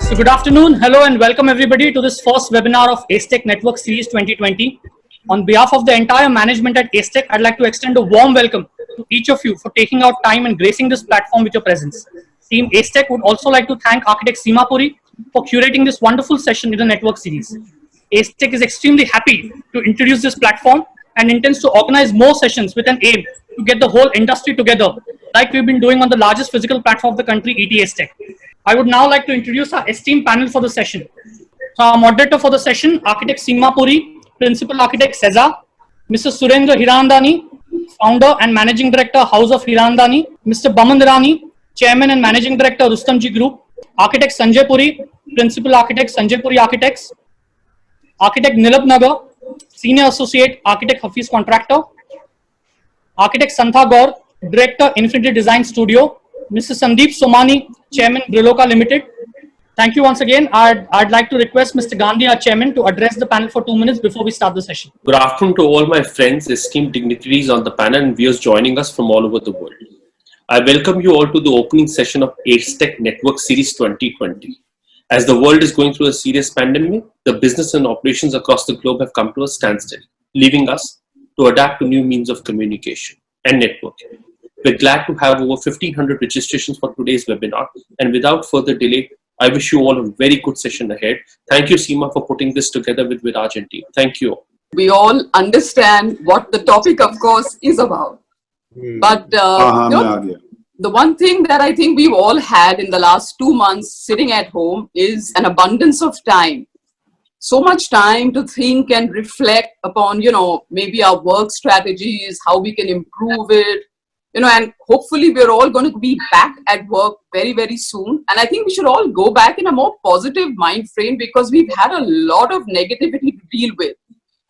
So good afternoon, hello and welcome everybody to this first webinar of Acetech Network Series 2020. On behalf of the entire management at Acetech, I'd like to extend a warm welcome to each of you for taking out time and gracing this platform with your presence. Team Acetech would also like to thank architect Seema Puri for curating this wonderful session in the network series. Acetech is extremely happy to introduce this platform and intends to organize more sessions with an aim to get the whole industry together, like we've been doing on the largest physical platform of the country, ET Acetech. I would now like to introduce our esteemed panel for the session. So our moderator for the session, Architect Seema Puri, Principal Architect SEZA, Mr. Surendra Hirandani, Founder and Managing Director, House of Hirandani, Mr. Baman Rani, Chairman and Managing Director, Rustomjee Group, Architect Sanjay Puri, Principal Architect, Sanjay Puri Architects, Architect Nilab Nagar, Senior Associate Architect, Hafiz Contractor, Architect Santha Gaur, Director, Infinity Design Studio, Mr. Sandeep Somani, Chairman, Briloka Limited. Thank you once again. I'd like to request Mr. Gandhi, our Chairman, to address the panel for 2 minutes before we start the session. Good afternoon to all my friends, esteemed dignitaries on the panel and viewers joining us from all over the world. I welcome you all to the opening session of Acetech Network Series 2020. As the world is going through a serious pandemic, the business and operations across the globe have come to a standstill, leaving us to adapt to new means of communication and networking. We're glad to have over 1,500 registrations for today's webinar, and without further delay, I wish you all a very good session ahead. Thank you, Seema, for putting this together with Viraj and team. Thank you. We all understand what the topic, of course, is about. But the one thing that I think we've all had in the last 2 months sitting at home is an abundance of time. So much time to think and reflect upon, maybe our work strategies, how we can improve it, and hopefully we're all going to be back at work very, very soon. And I think we should all go back in a more positive mind frame because we've had a lot of negativity to deal with.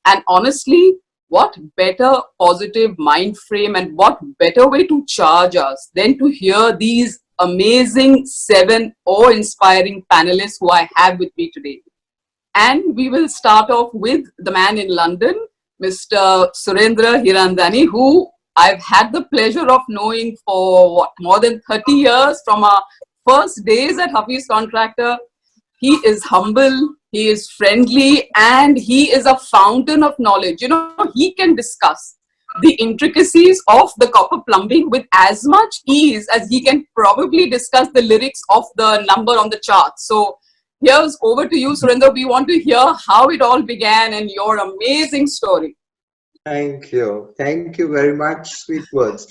And honestly, what better positive mind frame and what better way to charge us than to hear these amazing 7 awe-inspiring panelists who I have with me today. And we will start off with the man in London, Mr. Surendra Hirandani, who I've had the pleasure of knowing for more than 30 years from our first days at Hafiz Contractor. He is humble, he is friendly, and he is a fountain of knowledge. He can discuss the intricacies of the copper plumbing with as much ease as he can probably discuss the lyrics of the number on the chart. So here's over to you, Surendra. We want to hear how it all began and your amazing story. Thank you. Thank you very much. Sweet words.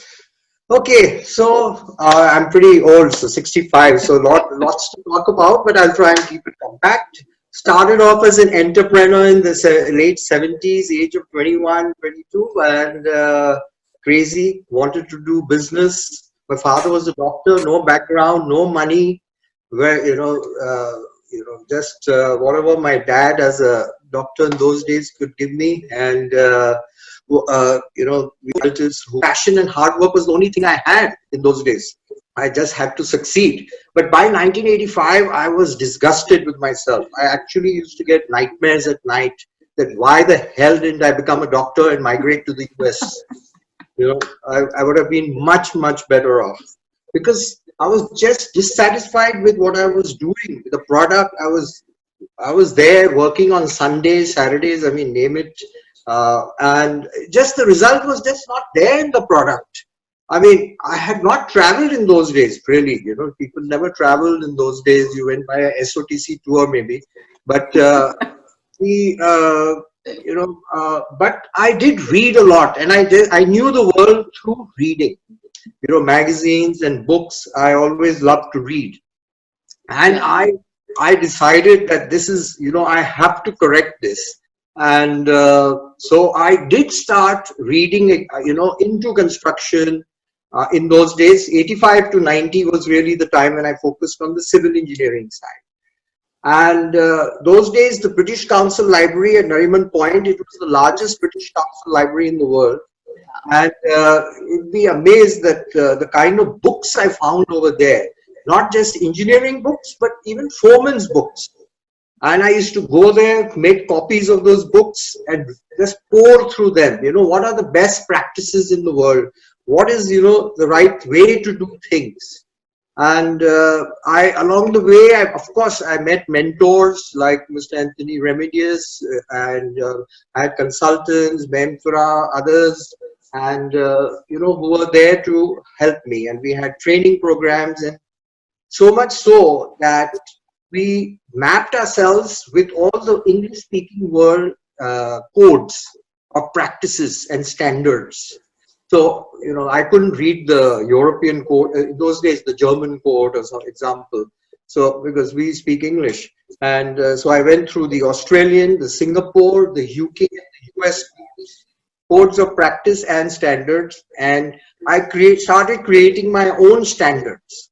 Okay, so I'm pretty old, so 65, so lots to talk about, but I'll try and keep it compact. Started off as an entrepreneur in the late 70s, age of 21, 22, and crazy, wanted to do business. My father was a doctor, no background, no money, where, just whatever my dad as a doctor in those days could give me, and relatives who passion and hard work was the only thing I had in those days. I just had to succeed. But by 1985, I was disgusted with myself. I actually used to get nightmares at night that why the hell didn't I become a doctor and migrate to the US? I would have been much, much better off because I was just dissatisfied with what I was doing, the product. I was there working on Sundays, Saturdays, name it. And just the result was just not there in the product. I had not traveled in those days, really. People never traveled in those days. You went by a SOTC tour maybe. But, but I did read a lot, and I knew the world through reading. Magazines and books, I always loved to read. And I decided that this is, I have to correct this. And so I did start reading, into construction. In those days, 85 to 90 was really the time when I focused on the civil engineering side. And those days, the British Council Library at Nariman Point, it was the largest British Council library in the world. And you'd be amazed that the kind of books I found over there, not just engineering books, but even foreman's books. And I used to go there, make copies of those books and just pour through them. What are the best practices in the world? What is, the right way to do things? And along the way, of course, I met mentors like Mr. Anthony Remedios, and I had consultants, Memfra, others, and who were there to help me. And we had training programs, and so much so that we mapped ourselves with all the English-speaking world codes of practices and standards. So, I couldn't read the European code, in those days, the German code as an example. So, because we speak English. And so I went through the Australian, the Singapore, the UK, and the US codes of practice and standards. And I started creating my own standards.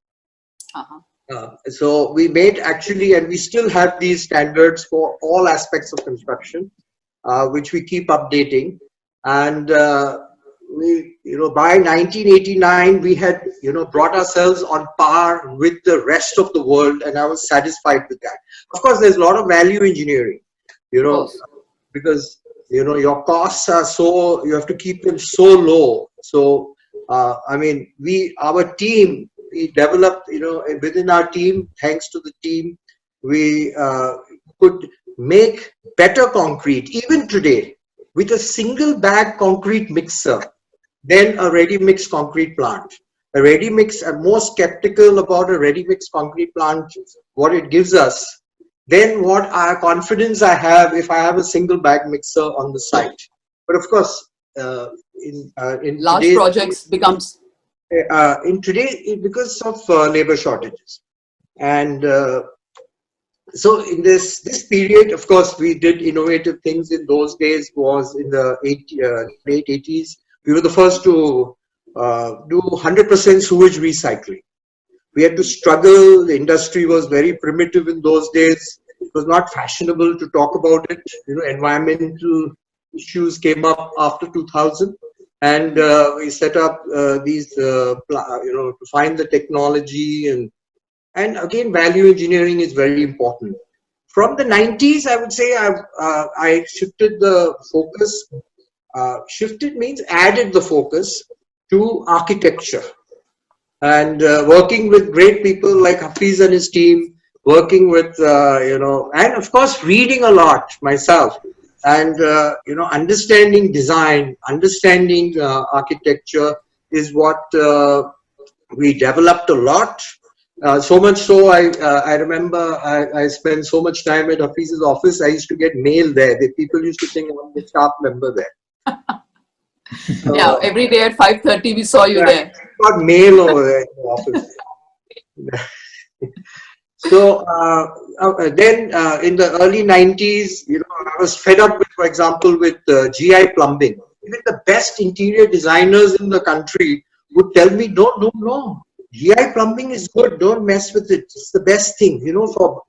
So we made actually, and we still have these standards for all aspects of construction, which we keep updating. And we, by 1989, we had, brought ourselves on par with the rest of the world, and I was satisfied with that. Of course, there's a lot of value engineering, because, your costs are so, you have to keep them so low. So, I mean, our team, we developed, within our team, thanks to the team, we could make better concrete, even today, with a single bag concrete mixer than a ready-mix concrete plant. A ready-mix, I'm more skeptical about a ready-mix concrete plant, what it gives us, than what confidence I have if I have a single bag mixer on the site. But of course, in large projects becomes... in today, because of labor shortages. And so in this period, of course, we did innovative things in those days. Was in the late 80s. We were the first to do 100% sewage recycling. We had to struggle. The industry was very primitive in those days. It was not fashionable to talk about it. Environmental issues came up after 2000. And we set up these, to find the technology, and again, value engineering is very important. From the 90s, I would say I shifted the focus. Shifted means added the focus to architecture, and working with great people like Hafiz and his team, working with, and of course, reading a lot myself. And, understanding design, understanding architecture is what we developed a lot. So much so, I remember I spent so much time at Hafiz's office. I used to get mail there. The people used to think I'm the staff member there. Yeah, every day at 5:30 we saw you there. Got mail over there in the office. So then in the early 90s, I was fed up with, for example, with GI plumbing. Even the best interior designers in the country would tell me, no, GI plumbing is good. Don't mess with it. It's the best thing, for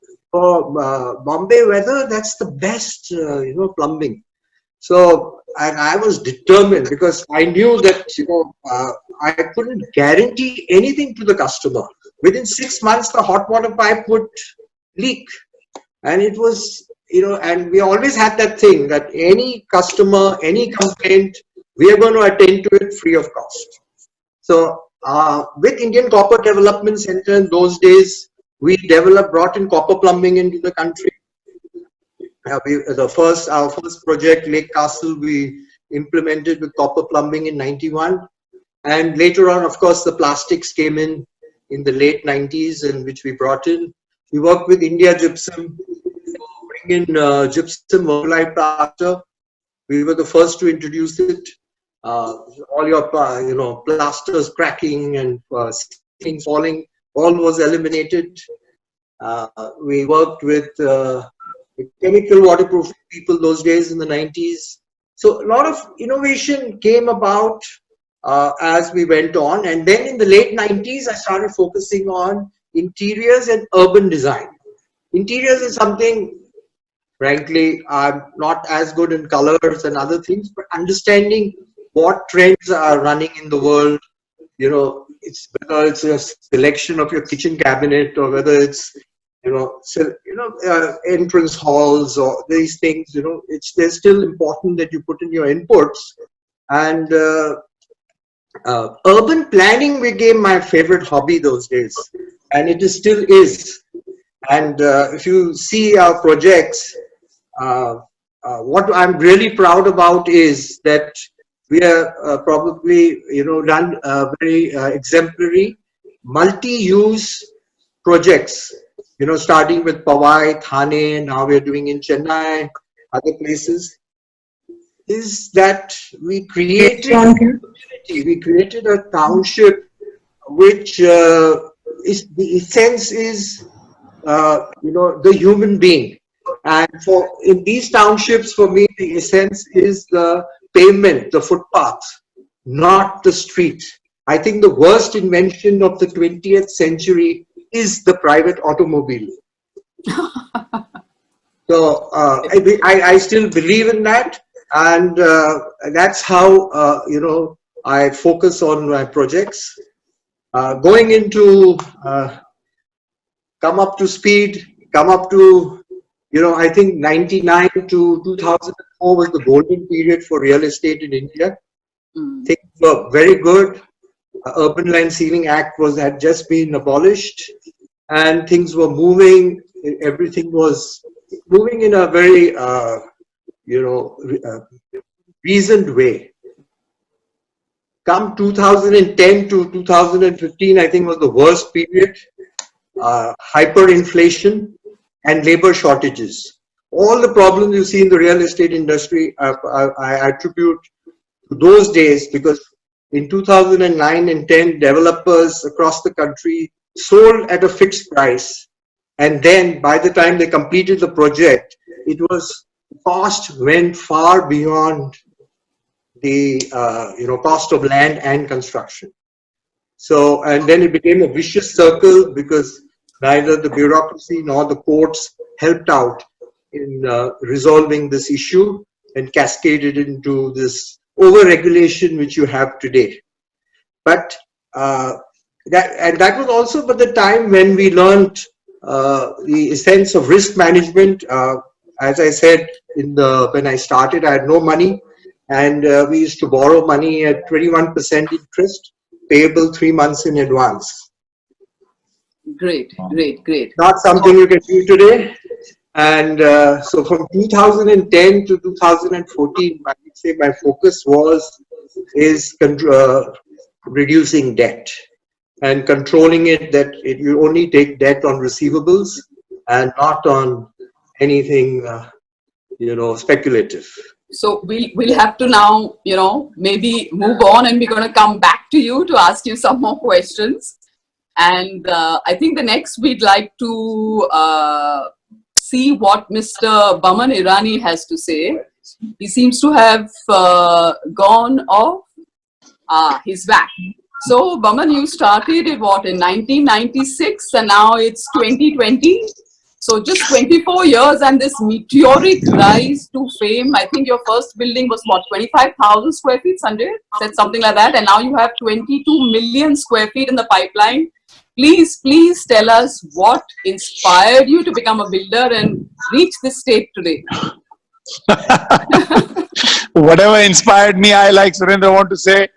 Bombay weather, that's the best, plumbing. So, and I was determined because I knew that, I couldn't guarantee anything to the customer. Within 6 months, the hot water pipe would leak. And it was, and we always had that thing that any customer, any complaint, we are going to attend to it free of cost. So with Indian Copper Development Center in those days, we brought in copper plumbing into the country. Our first project, Lake Castle, we implemented with copper plumbing in 91. And later on, of course, the plastics came in the late 90s, and which we brought in. We worked with India Gypsum to bring in gypsum vermiculite plaster. We were the first to introduce it. All your, plasters cracking and things falling, all was eliminated. We worked with chemical waterproof people those days in the 90s. So a lot of innovation came about as we went on. And then in the late 90s, I started focusing on interiors and urban design. Interiors is something, frankly, I'm not as good in colors and other things, but understanding what trends are running in the world, it's whether it's a selection of your kitchen cabinet or whether it's, entrance halls or these things, they're still important that you put in your inputs. And urban planning became my favorite hobby those days, and it is still is. And if you see our projects, what I'm really proud about is that we are probably, run very exemplary multi-use projects, starting with Powai, Thane, now we're doing in Chennai, other places, is that we created a township which is the essence is the human being. And in these townships, for me, the essence is the pavement, the footpath, not the street. I think the worst invention of the 20th century is the private automobile. So I still believe in that, and that's how I focus on my projects. Going into come up to speed, come up to, I think 99 to 2004 was the golden period for real estate in India. Things were very good. Urban Land Ceiling Act had just been abolished, and things were moving. Everything was moving in a very, reasoned way. Come 2010 to 2015, I think was the worst period. Hyperinflation and labor shortages. All the problems you see in the real estate industry, I attribute to those days, because in 2009 and 10, developers across the country sold at a fixed price. And then by the time they completed the project, cost went far beyond the cost of land and construction. So, and then it became a vicious circle, because neither the bureaucracy nor the courts helped out in resolving this issue, and cascaded into this over-regulation which you have today. But that was also the time when we learned the essence of risk management. As I said, when I started, I had no money, and we used to borrow money at 21% interest, payable 3 months in advance. Great. Not something you can do today. And so from 2010 to 2014, I would say my focus is reducing debt and controlling it, that you only take debt on receivables and not on anything, speculative. So we'll have to now, maybe move on, and we're going to come back to you to ask you some more questions. And I think the next we'd like to see what Mr. Baman Irani has to say. He seems to have gone off. He's back. So Baman, you started in 1996, and now it's 2020. So just 24 years and this meteoric rise to fame. I think your first building was 25,000 square feet, Sanjay? Said something like that. And now you have 22 million square feet in the pipeline. Please tell us what inspired you to become a builder and reach this state today. Whatever inspired me, I, like Surendra, want to say,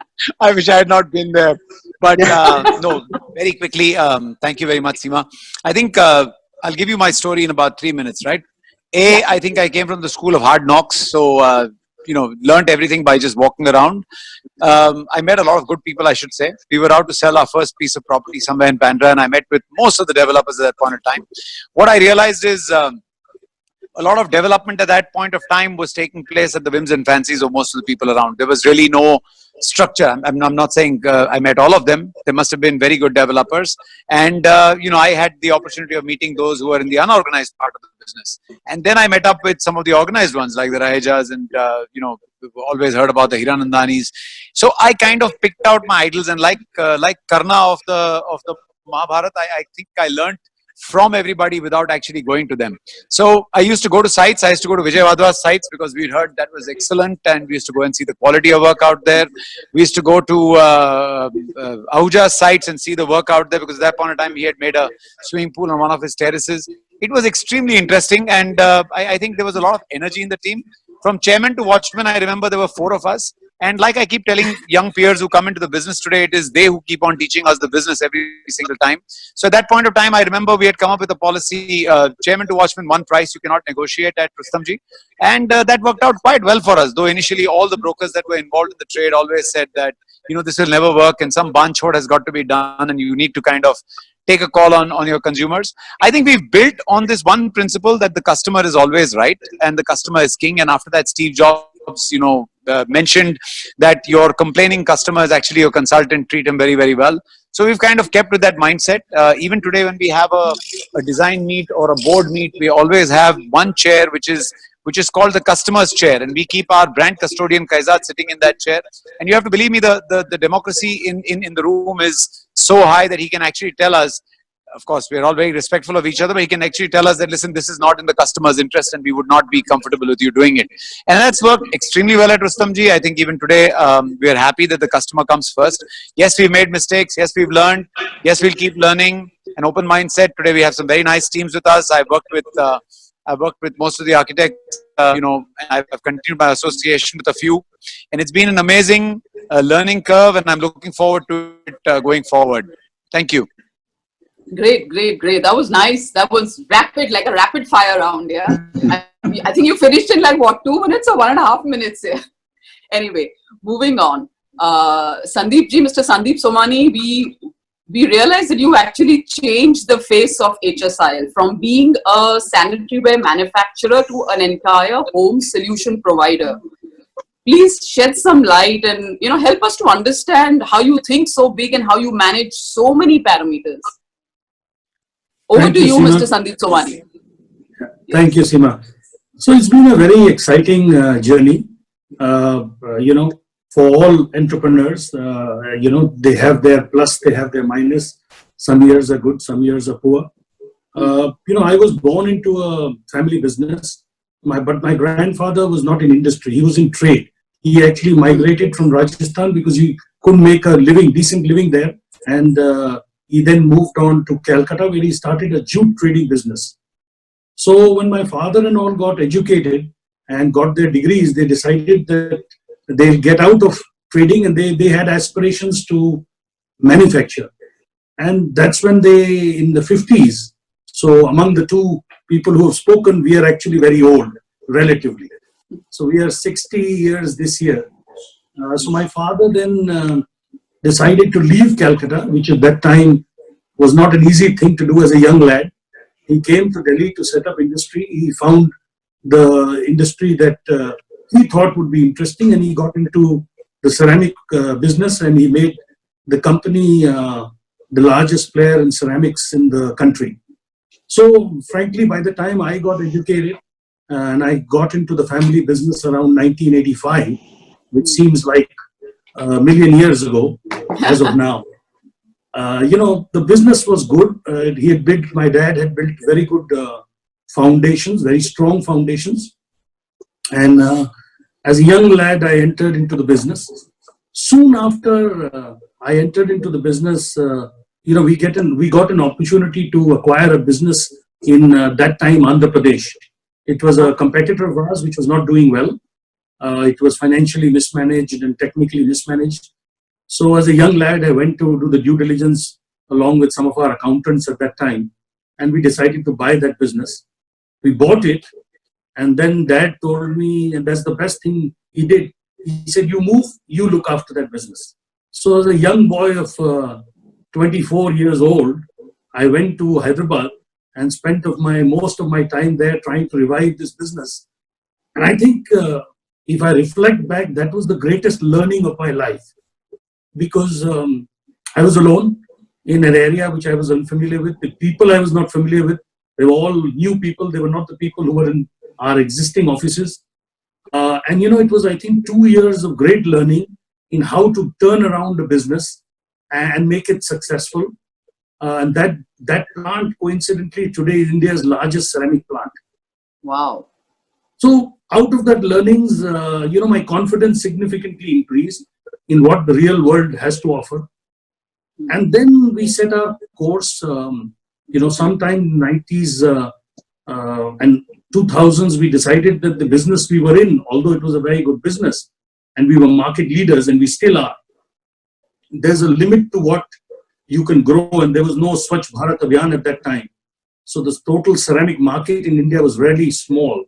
I wish I had not been there. But no, very quickly, thank you very much, Seema. I think I'll give you my story in about 3 minutes, right? I think I came from the school of hard knocks. So, learned everything by just walking around. I met a lot of good people, I should say. We were out to sell our first piece of property somewhere in Bandra, and I met with most of the developers at that point in time. What I realized is a lot of development at that point of time was taking place at the whims and fancies of most of the people around. There was really no structure. I'm not saying I met all of them. There must have been very good developers. And, I had the opportunity of meeting those who were in the unorganized part of the business. And then I met up with some of the organized ones like the Rahejas and, we've always heard about the Hiranandanis. So I kind of picked out my idols, and like Karna of the Mahabharata, I think I learned from everybody without actually going to them. So I used to go to sites. I used to go to Vijay Vadva's sites because we'd heard that was excellent, and we used to go and see the quality of work out there. We used to go to Ahuja's sites and see the work out there, because at that point in time he had made a swimming pool on one of his terraces. It was extremely interesting, and I think there was a lot of energy in the team. From chairman to watchman, I remember there were 4 of us. And like I keep telling young peers who come into the business today, it is they who keep on teaching us the business every single time. So at that point of time, I remember we had come up with a policy, chairman to watchman, one price you cannot negotiate at Rustomji. And that worked out quite well for us, though initially all the brokers that were involved in the trade always said that, this will never work and some bunch has got to be done and you need to kind of take a call on your consumers. I think we've built on this one principle that the customer is always right and the customer is king. And after that, Steve Jobs, mentioned that your complaining customer is actually your consultant, treat him very, very well. So we've kind of kept with that mindset. Even today, when we have a design meet or a board meet, we always have one chair, which is called the customer's chair. And we keep our brand custodian, Kaizad, sitting in that chair. And you have to believe me, the democracy in the room is so high that he can actually tell us, of course, we're all very respectful of each other, but he can actually tell us that, listen, this is not in the customer's interest and we would not be comfortable with you doing it. And that's worked extremely well at Rustomji. I think even today, we are happy that the customer comes first. Yes, we've made mistakes. Yes, we've learned. Yes, we'll keep learning. An open mindset. Today, we have some very nice teams with us. I've worked with most of the architects, and I've continued my association with a few. And it's been an amazing learning curve, and I'm looking forward to it going forward. Thank you. Great. That was nice. That was rapid, like a rapid fire round. Yeah. I think you finished in like what, 2 minutes or 1.5 minutes? Yeah. Anyway, moving on. Sandeep ji, Mr. Sandeep Somani, we realized that you actually changed the face of HSIL from being a sanitary ware manufacturer to an entire home solution provider. Please shed some light and help us to understand how you think so big and how you manage so many parameters. Over to you, Mr. Sandeep Somani. Thank you, Seema. So it's been a very exciting journey. For all entrepreneurs, they have their plus, they have their minus. Some years are good, some years are poor. I was born into a family business, but my grandfather was not in industry. He was in trade. He actually migrated from Rajasthan because he couldn't make a decent living there. And he then moved on to Calcutta, where he started a jute trading business. So when my father and all got educated and got their degrees, they decided that they'll get out of trading, and they had aspirations to manufacture. And that's when they, in the 50s, so among the two people who have spoken, we are actually very old, relatively. So we are 60 years this year. So my father then decided to leave Calcutta, which at that time was not an easy thing to do as a young lad. He came to Delhi to set up industry. He found the industry that he thought would be interesting, and he got into the ceramic business, and he made the company the largest player in ceramics in the country. So frankly, by the time I got educated and I got into the family business around 1985, which seems like a million years ago as of now, the business was good. My dad had built very good foundations, very strong foundations. And as a young lad, I entered into the business. Soon after I entered into the business, we got an opportunity to acquire a business in that time, Andhra Pradesh. It was a competitor of ours which was not doing well. It was financially mismanaged and technically mismanaged. So as a young lad, I went to do the due diligence along with some of our accountants at that time, and we decided to buy that business. We bought it, and then Dad told me, and that's the best thing he did. He said, you move, you look after that business. So as a young boy of 24 years old, I went to Hyderabad and spent most of my time there trying to revive this business. And I think if I reflect back, that was the greatest learning of my life, because I was alone in an area which I was unfamiliar with. The people I was not familiar with, they were all new people. They were not the people who were in our existing offices. And it was, I think, 2 years of great learning in how to turn around a business and make it successful. And that plant, coincidentally, today is India's largest ceramic plant. Wow. So out of that learnings, my confidence significantly increased in what the real world has to offer. And then we set up course, sometime in the 90s and 2000s, we decided that the business we were in, although it was a very good business, and we were market leaders, and we still are. There's a limit to what you can grow, and there was no Swachh Bharat Abhiyan at that time. So the total ceramic market in India was really small,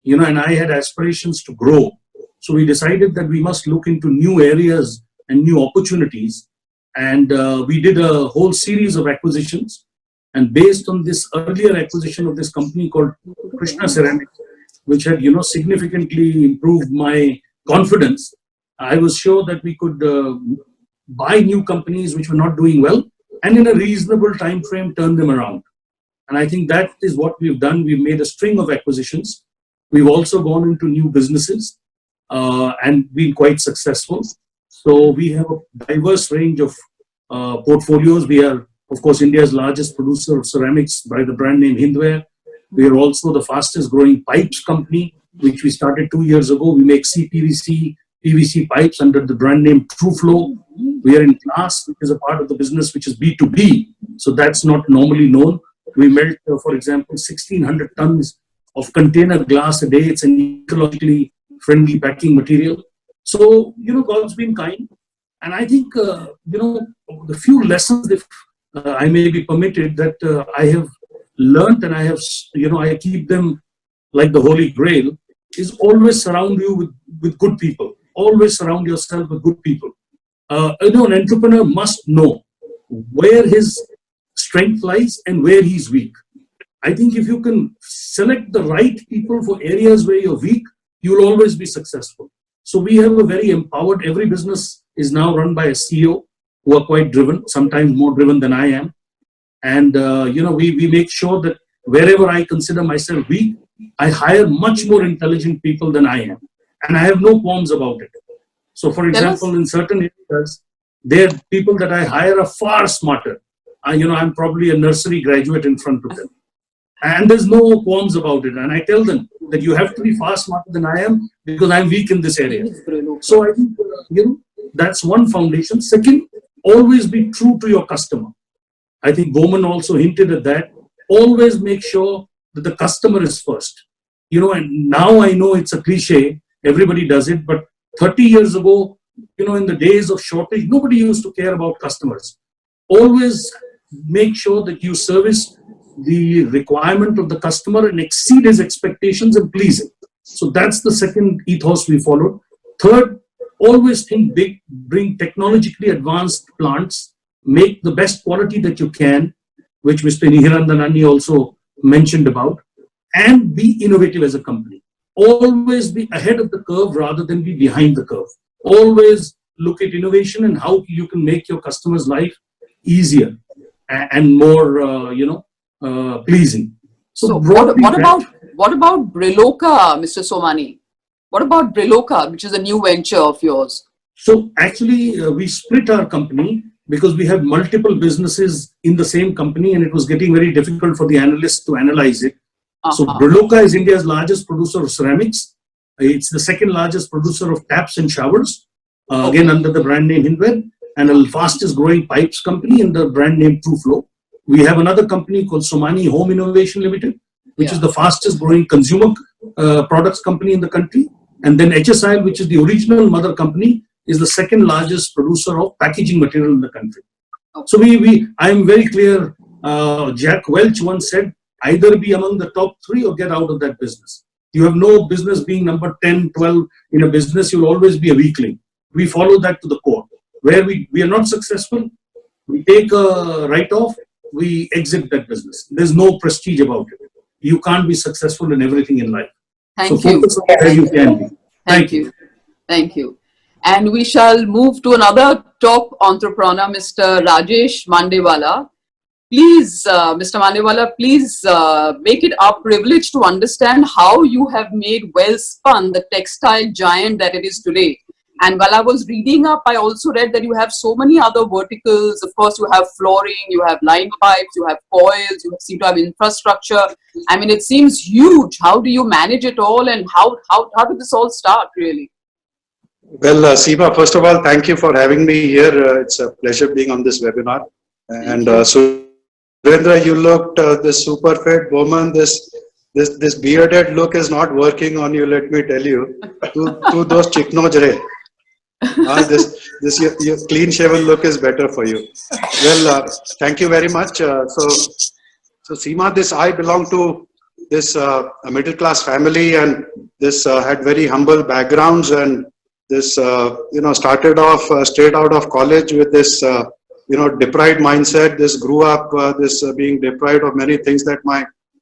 you know, and I had aspirations to grow. So we decided that we must look into new areas and new opportunities. And we did a whole series of acquisitions. And based on this earlier acquisition of this company called Krishna Ceramics, which had, you know, significantly improved my confidence, I was sure that we could buy new companies which were not doing well, and in a reasonable time frame turn them around. And I think that is what we've done. We've made a string of acquisitions. We've also gone into new businesses and been quite successful. So we have a diverse range of portfolios. We are, of course, India's largest producer of ceramics by the brand name Hindware. We are also the fastest growing pipes company, which we started 2 years ago. We make CPVC, PVC pipes under the brand name TrueFlow. We are in glass, which is a part of the business which is B2B. So that's not normally known. We melt, for example, 1,600 tons of container glass a day. It's an ecologically friendly packing material. So, you know, God's been kind. And I think, you know, the few lessons, if I may be permitted, that I have learned, and I have, you know, I keep them like the Holy Grail, is always surround you with good people. Always surround yourself with good people. You know, an entrepreneur must know where his strength lies and where he's weak. I think if you can select the right people for areas where you're weak, you'll always be successful. So we have a very empowered, every business is now run by a CEO who are quite driven, sometimes more driven than I am. And, you know, we make sure that wherever I consider myself weak, I hire much more intelligent people than I am. And I have no qualms about it. So, for example, in certain areas, there are people that I hire are far smarter. You know, I'm probably a nursery graduate in front of them. And there's no qualms about it. And I tell them that you have to be far smarter than I am because I'm weak in this area. So I think, you know, that's one foundation. Second, always be true to your customer. I think Bowman also hinted at that. Always make sure that the customer is first. You know, and now I know it's a cliche, everybody does it, but 30 years ago, you know, in the days of shortage, nobody used to care about customers. Always make sure that you service the requirement of the customer and exceed his expectations and please him. So that's the second ethos we followed. Third, always think big, bring technologically advanced plants, make the best quality that you can, which Mr. Nihirandanani also mentioned about, and be innovative as a company. Always be ahead of the curve rather than be behind the curve. Always look at innovation and how you can make your customer's life easier and more, you know, pleasing. So what about Briloka, Mr. Somani? What about Briloka, which is a new venture of yours? So actually, we split our company because we have multiple businesses in the same company, and it was getting very difficult for the analysts to analyze it. So Briloka is India's largest producer of ceramics. It's the second largest producer of taps and showers, again under the brand name Hindware, and the fastest growing pipes company in the brand name TrueFlow. We have another company called Somani Home Innovation Limited, which is the fastest growing consumer products company in the country. And then HSIL, which is the original mother company, is the second largest producer of packaging material in the country. So I am very clear. Jack Welch once said, either be among the top 3 or get out of that business. You have no business being number 10, 12 in a business. You'll always be a weakling. We follow that to the core. Where we are not successful, we take a write-off, we exit that business. There's no prestige about it. You can't be successful in everything in life. Thank so you. Focus on where you can be. Thank you. Thank you. And we shall move to another top entrepreneur, Mr. Rajesh Mandewala. Please, Mr. Mandewala, please make it our privilege to understand how you have made Welspun the textile giant that it is today. And while I was reading up, I also read that you have so many other verticals. Of course, you have flooring, you have line pipes, you have coils, you seem to have infrastructure. I mean, it seems huge. How do you manage it all, and how did this all start, really? Well, Seema, first of all, thank you for having me here. It's a pleasure being on this webinar. And Surendra, you looked this super fit woman. This bearded look is not working on you. Let me tell you. To those chikno jare. Your clean shaven look is better for you. Well, thank you very much. So Seema, I belong to this a middle class family, and this had very humble backgrounds, and this started off straight out of college with this deprived mindset. This grew up being deprived of many things that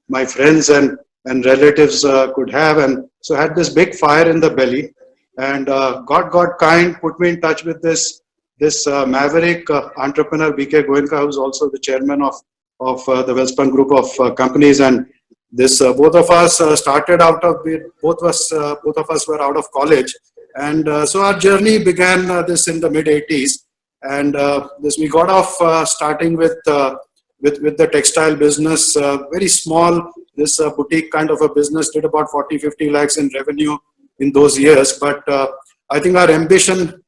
my friends and relatives could have, and so had this big fire in the belly. And God got kind, put me in touch with this maverick entrepreneur, BK Goenka, who's also the chairman of the Wellspun Group of companies. And this both of us started out of both of us were out of college, and so our journey began this in the mid '80s. And we got off starting with the textile business, very small. This boutique kind of a business did about 40-50 lakhs in revenue in those years, but I think our ambition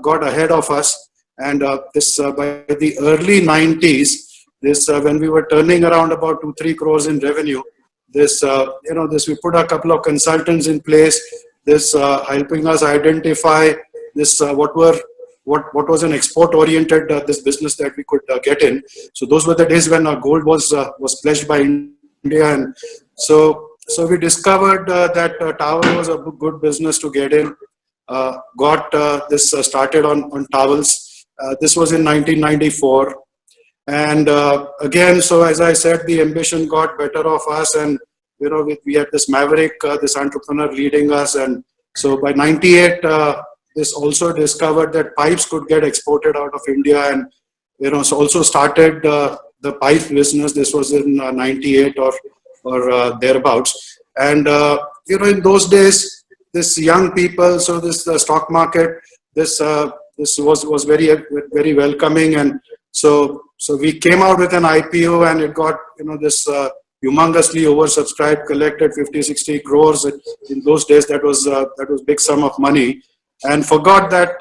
got ahead of us, and by the early 90s, when we were turning around about 2-3 crores in revenue, we put a couple of consultants in place, helping us identify what was an export oriented this business that we could get in. So those were the days when gold was pledged by India, and so we discovered that towel was a good business to get in. Got this started on towels. This was in 1994. And again, so as I said, the ambition got better of us, and we had this maverick, this entrepreneur leading us. And so by 98, this also discovered that pipes could get exported out of India, and so also started the pipe business. This was in 98 or thereabouts. And in those days, this young people, so the stock market, this was very welcoming, and so we came out with an IPO, and it got this humongously oversubscribed, collected 50-60 crores. In those days, that was big sum of money, and forgot that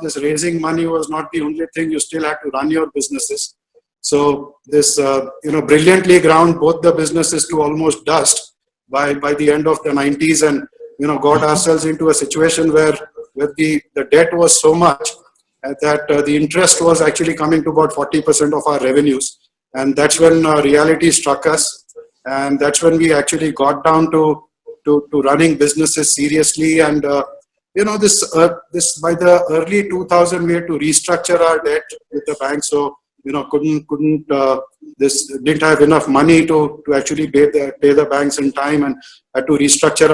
this raising money was not the only thing. You still had to run your businesses. So this brilliantly ground both the businesses to almost dust by the end of the 90s, and got ourselves into a situation where the debt was so much that the interest was actually coming to about 40% of our revenues. And that's when reality struck us, and that's when we actually got down to running businesses seriously. And this by the early 2000, we had to restructure our debt with the bank. So didn't have enough money to actually pay the banks in time, and had to restructure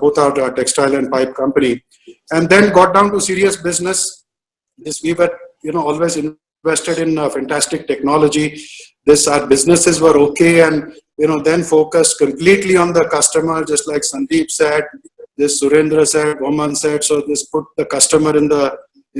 both our textile and pipe company, and then got down to serious business. We were always invested in fantastic technology. Our businesses were okay, and then focused completely on the customer, just like Sandeep said, Surendra said, Oman said. So this put the customer in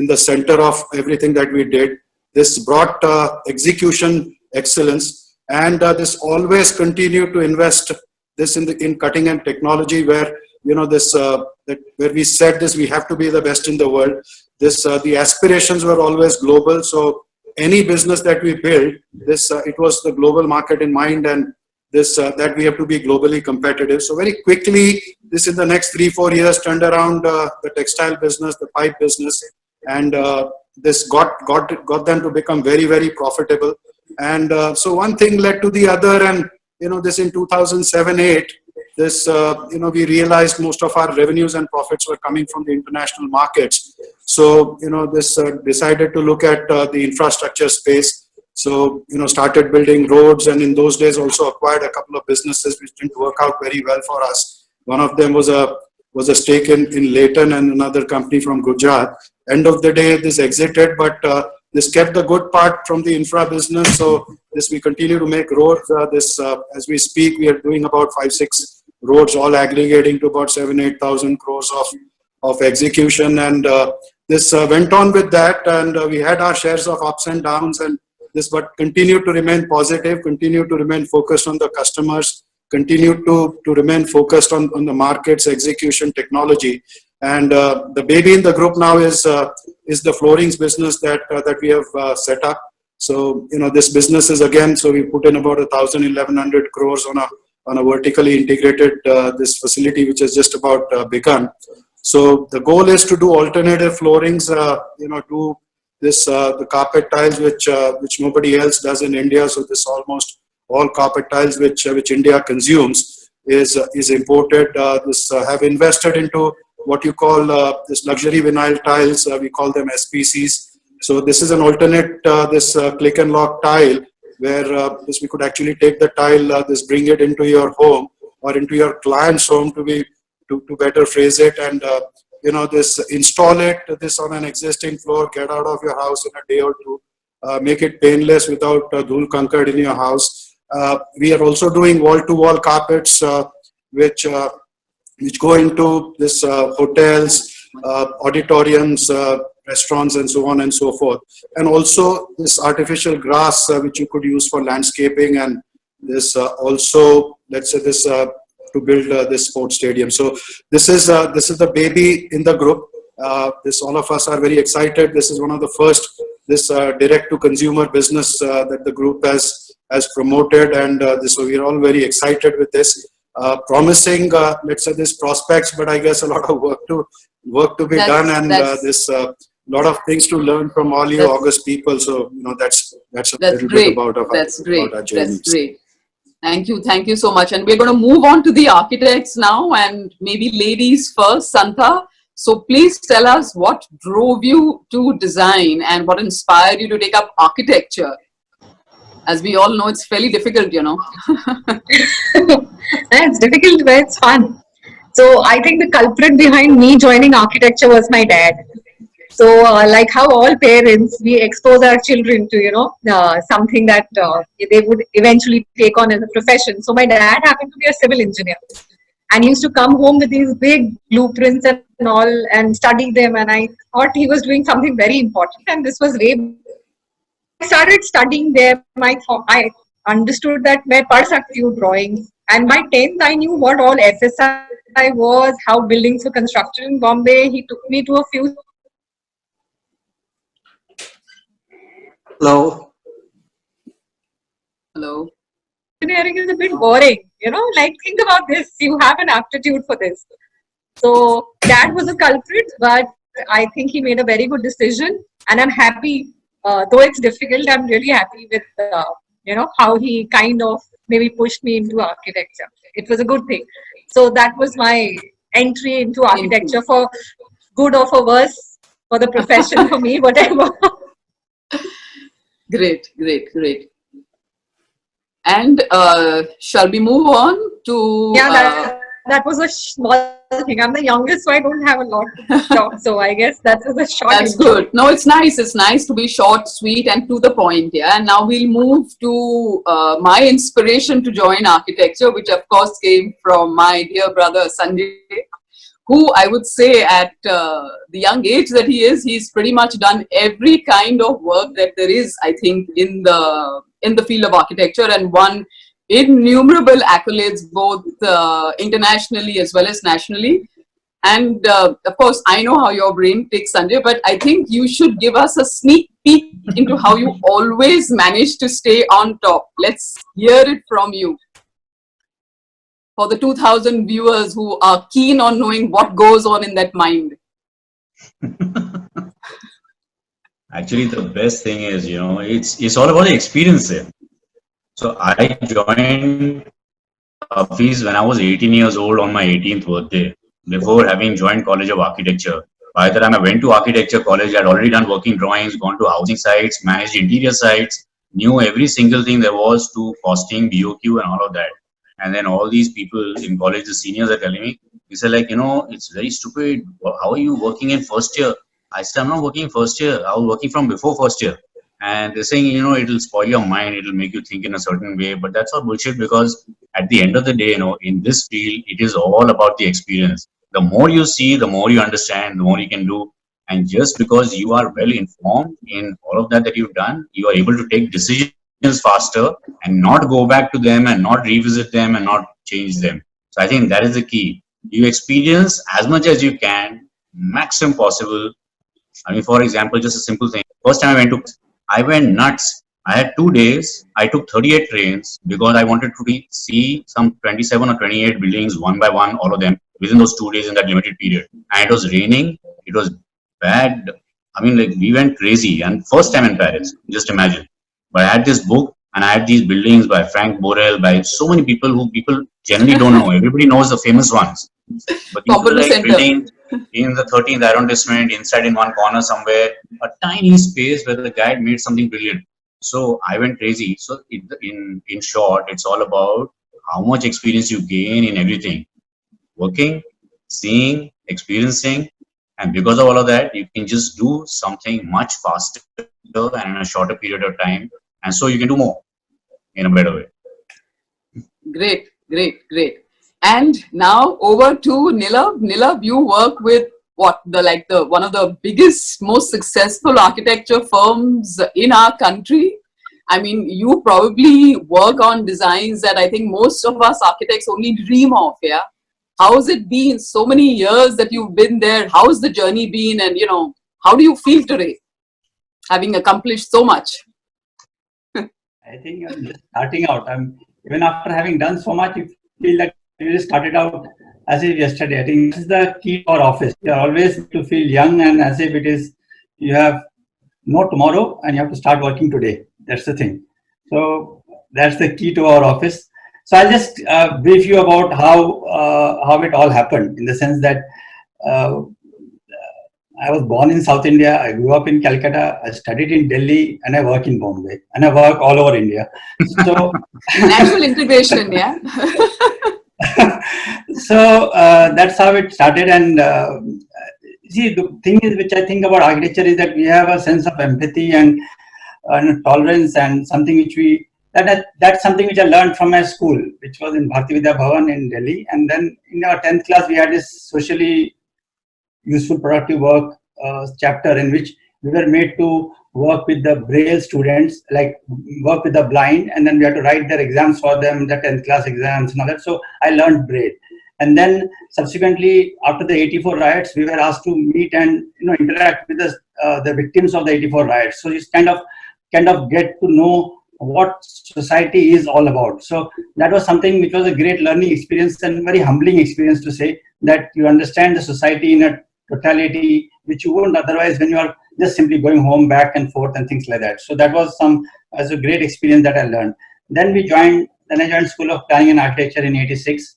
the center of everything that we did. This brought execution excellence, and this always continued to invest this in cutting edge technology, where where we said we have to be the best in the world. The aspirations were always global. So any business that we built, it was the global market in mind, and that we have to be globally competitive. So very quickly, in the next 3-4 years turned around the textile business, the pipe business, and this got them to become very, very profitable. And so one thing led to the other, and in 2007-8, we realized most of our revenues and profits were coming from the international markets. So decided to look at the infrastructure space. So started building roads, and in those days also acquired a couple of businesses which didn't work out very well for us. One of them was a stake in Leighton, and another company from Gujarat. End of the day, this exited, but this kept the good part from the infra business. So we continue to make roads. As we speak, we are doing about 5-6 roads, all aggregating to about 7,000-8,000 crores of execution. And this went on with that, and we had our shares of ups and downs, and but continued to remain positive, continued to remain focused on the customers, continued to remain focused on the markets, execution, technology. And the baby in the group now is the floorings business that we have set up. So this business is, again, so we put in about 1,100 crores on a vertically integrated this facility, which has just about begun. So the goal is to do alternative floorings, do this, the carpet tiles, which nobody else does in India. So this almost all carpet tiles which India consumes is imported. Have invested into what you call this luxury vinyl tiles. We call them SPCs. So this is an alternate click and lock tile where we could actually take the tile, bring it into your home or into your client's home to better phrase it, and install it on an existing floor, get out of your house in a day or two, make it painless without dhul kankad in your house. We are also doing wall-to-wall carpets, which go into this hotels, auditoriums, restaurants, and so on and so forth. And also this artificial grass, which you could use for landscaping, and this also, let's say this to build this sports stadium. So this is the baby in the group. All of us are very excited. This is one of the first direct to consumer business that the group has promoted, and so we are all very excited with this. Promising, let's say, this prospects, but I guess a lot of work to be done, and this lot of things to learn from all you August people. So that's a little bit about our journey. That's great. Thank you so much. And we're going to move on to the architects now, and maybe ladies first. Santha, so please tell us what drove you to design and what inspired you to take up architecture. As we all know, it's fairly difficult, It's difficult, but it's fun. So I think the culprit behind me joining architecture was my dad. So like how all parents, we expose our children to, something that they would eventually take on as a profession. So my dad happened to be a civil engineer, and he used to come home with these big blueprints and all and study them. And I thought he was doing something very important. And this was way. I started studying them. I understood that I pad sakti hu drawings. And by 10th, I knew what all FSI was, how buildings were constructed in Bombay. He took me to a few. Hello. Engineering is a bit boring, think about this. You have an aptitude for this. So Dad was a culprit, but I think he made a very good decision, and I'm happy. Though it's difficult, I'm really happy with how he kind of maybe pushed me into architecture. It was a good thing. So that was my entry into architecture, for good or for worse, for the profession, for me, whatever. Great. And shall we move on to... Yeah, that was a small thing. I'm the youngest, so I don't have a lot to talk. So I guess that was a short. That's good. No, it's nice. It's nice to be short, sweet, and to the point. Yeah. And now we'll move to my inspiration to join architecture, which of course came from my dear brother Sanjay, who I would say at the young age that he is, he's pretty much done every kind of work that there is, I think, in the field of architecture, and won innumerable accolades both internationally as well as nationally. And of course, I know how your brain ticks, Sanjay, but I think you should give us a sneak peek into how you always manage to stay on top. Let's hear it from you, for the 2,000 viewers who are keen on knowing what goes on in that mind. Actually, the best thing is, it's all about the experience there. So I joined Hafiz when I was 18 years old on my 18th birthday, before having joined College of Architecture. By the time I went to architecture college, I had already done working drawings, gone to housing sites, managed interior sites, knew every single thing there was to costing, BOQ and all of that. And then all these people in college, the seniors are telling me, they said like, it's very stupid. How are you working in first year? I said, I'm not working first year. I was working from before first year. And they're saying, it'll spoil your mind. It'll make you think in a certain way. But that's all bullshit, because at the end of the day, in this field, it is all about the experience. The more you see, the more you understand, the more you can do. And just because you are well informed in all of that you've done, you are able to take decisions faster and not go back to them and not revisit them and not change them. So I think that is the key. You experience as much as you can, maximum possible. I mean, for example, just a simple thing. First time I went nuts. I had 2 days. I took 38 trains because I wanted to see some 27 or 28 buildings one by one, all of them, within those 2 days in that limited period. And it was raining. It was bad. I mean, like we went crazy. And first time in Paris, just imagine. But I had this book and I had these buildings by Frank Borel, by so many people who people generally don't know. Everybody knows the famous ones. But these were like buildings in the 13th arrondissement, inside in one corner somewhere, a tiny space where the guy made something brilliant. So I went crazy. So in short, it's all about how much experience you gain in everything. Working, seeing, experiencing. And because of all of that, you can just do something much faster and in a shorter period of time. And so you can do more in a better way. Great, great, great. And now over to Nilav. Nilav, you work with what one of the biggest, most successful architecture firms in our country. I mean, you probably work on designs that I think most of us architects only dream of. Yeah. How's it been? So many years that you've been there. How's the journey been? And how do you feel today, having accomplished so much? I think I'm just starting out. Even after having done so much, you feel that you just started out as if yesterday. I think this is the key to our office. You are always to feel young and as if it is you have no tomorrow and you have to start working today. That's the thing. So that's the key to our office. So I'll just brief you about how it all happened, in the sense that I was born in South India. I grew up in Calcutta. I studied in Delhi, and I work in Bombay, and I work all over India. So natural integration, yeah. So that's how it started. And see, the thing is, which I think about architecture is that we have a sense of empathy and tolerance, and something which that's something which I learned from my school, which was in Bharati Vidya Bhavan in Delhi. And then in our 10th class, we had this socially useful productive work chapter in which we were made to work with the Braille students, like work with the blind, and then we had to write their exams for them, the 10th class exams and all that. So I learned Braille. And then subsequently, after the 84 riots, we were asked to meet and interact with the victims of the 84 riots. So it's kind of get to know what society is all about. So that was something which was a great learning experience and very humbling experience, to say that you understand the society in a totality which you wouldn't otherwise when you are just simply going home, back and forth and things like that. So that was a great experience that I learned. Then I joined School of Planning and Architecture in '86.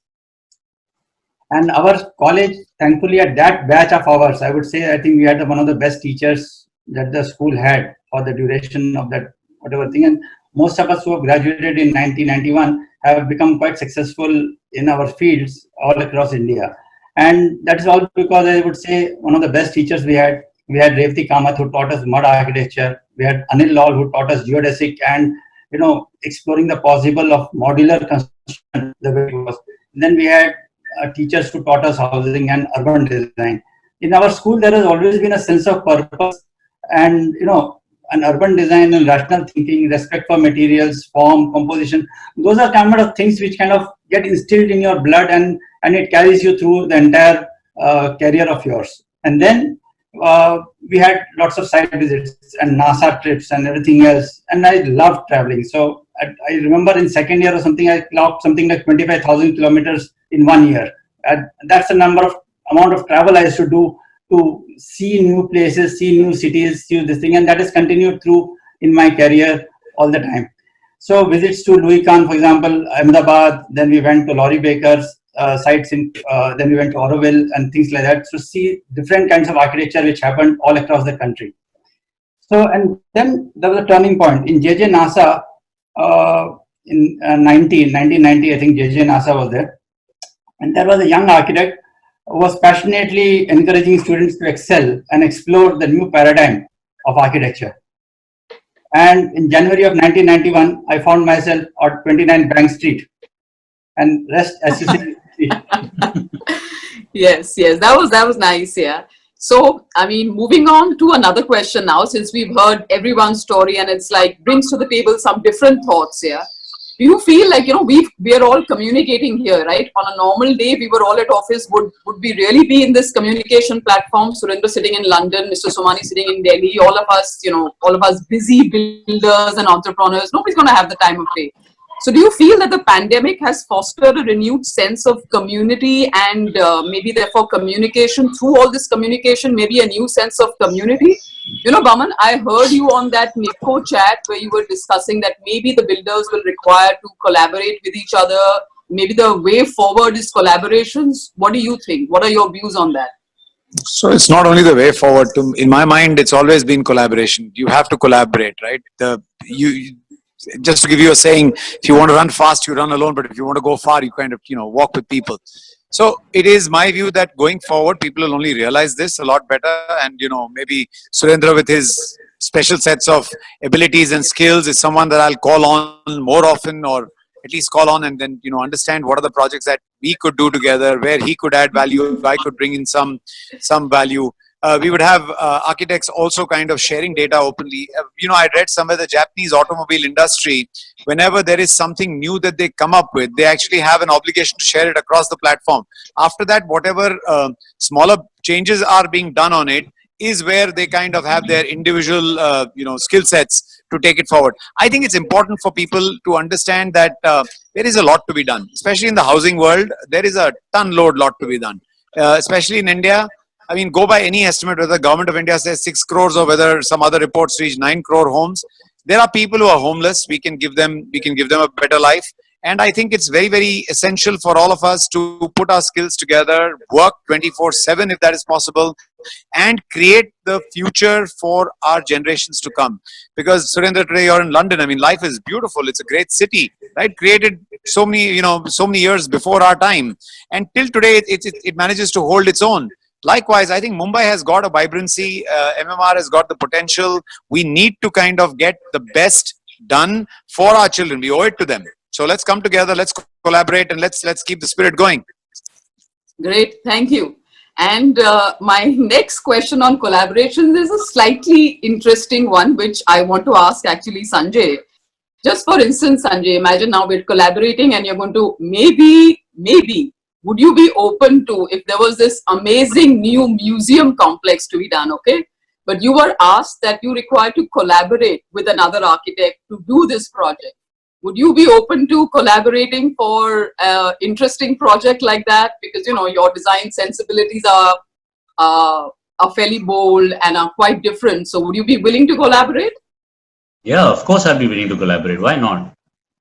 And our college, thankfully, at that batch of ours, I would say, I think we had one of the best teachers that the school had for the duration of that whatever thing. And most of us who have graduated in 1991 have become quite successful in our fields all across India. And that is all because I would say one of the best teachers we had. We had Revati Kamath, who taught us mud architecture. We had Anil Lal, who taught us geodesic and exploring the possible of modular construction the way it was. And then we had teachers who taught us housing and urban design. In our school, there has always been a sense of purpose and an urban design and rational thinking, respect for materials, form, composition. Those are kind of things which kind of get instilled in your blood, and it carries you through the entire career of yours. And then we had lots of site visits and NASA trips and everything else. And I loved traveling. So I remember in second year or something, I clocked something like 25,000 kilometers in 1 year. And that's the amount of travel I used to do to see new places, see new cities, see this thing. And that has continued through in my career all the time. So visits to Louis Kahn, for example, Ahmedabad, then we went to Laurie Baker's sites then we went to Auroville and things like that. So see different kinds of architecture which happened all across the country. So, and then there was a turning point in JJ NASA in 1990, I think JJ NASA was there. And there was a young architect who was passionately encouraging students to excel and explore the new paradigm of architecture. And in January of 1991, I found myself at 29 Bank Street, and rest as you say. Yes, that was nice. Yeah. So, I mean, moving on to another question now, since we've heard everyone's story and it's like brings to the table some different thoughts. Yeah. Do you feel like, we are all communicating here, right? On a normal day, we were all at office. Would we really be in this communication platform? Surendra sitting in London, Mr. Somani sitting in Delhi, all of us busy builders and entrepreneurs. Nobody's going to have the time of day. So do you feel that the pandemic has fostered a renewed sense of community and maybe therefore communication, through all this communication, maybe a new sense of community? You know, Baman, I heard you on that NIPCO chat where you were discussing that maybe the builders will require to collaborate with each other. Maybe the way forward is collaborations. What do you think? What are your views on that? So it's not only the way forward. In my mind, it's always been collaboration. You have to collaborate, right? Just to give you a saying, if you want to run fast, you run alone. But if you want to go far, you kind of, walk with people. So it is my view that going forward, people will only realize this a lot better. And, maybe Surendra with his special sets of abilities and skills is someone that I'll call on more often, or at least call on and then, understand what are the projects that we could do together, where he could add value, I could bring in some value. We would have architects also kind of sharing data openly. I read somewhere the Japanese automobile industry, whenever there is something new that they come up with, they actually have an obligation to share it across the platform. After that, whatever smaller changes are being done on it is where they kind of have their individual, skill sets to take it forward. I think it's important for people to understand that there is a lot to be done, especially in the housing world. There is a lot to be done, especially in India. I mean, go by any estimate, whether the government of India says 6 crores or whether some other reports reach 9 crore homes. There are people who are homeless. We can give them a better life. And I think it's very, very essential for all of us to put our skills together, work 24/7 if that is possible, and create the future for our generations to come. Because Surendra, today you're in London. I mean, life is beautiful. It's a great city, right? Created so many years before our time. And till today, it manages to hold its own. Likewise, I think Mumbai has got a vibrancy. MMR has got the potential. We need to kind of get the best done for our children. We owe it to them. So let's come together, let's collaborate, and let's keep the spirit going. Great, thank you. And my next question on collaborations is a slightly interesting one, which I want to ask actually Sanjay. Just for instance, Sanjay, imagine now we're collaborating and you're going to maybe, would you be open to, if there was this amazing new museum complex to be done, okay? But you were asked that you require to collaborate with another architect to do this project. Would you be open to collaborating for an interesting project like that? Because, your design sensibilities are fairly bold and are quite different. So would you be willing to collaborate? Yeah, of course I'd be willing to collaborate. Why not?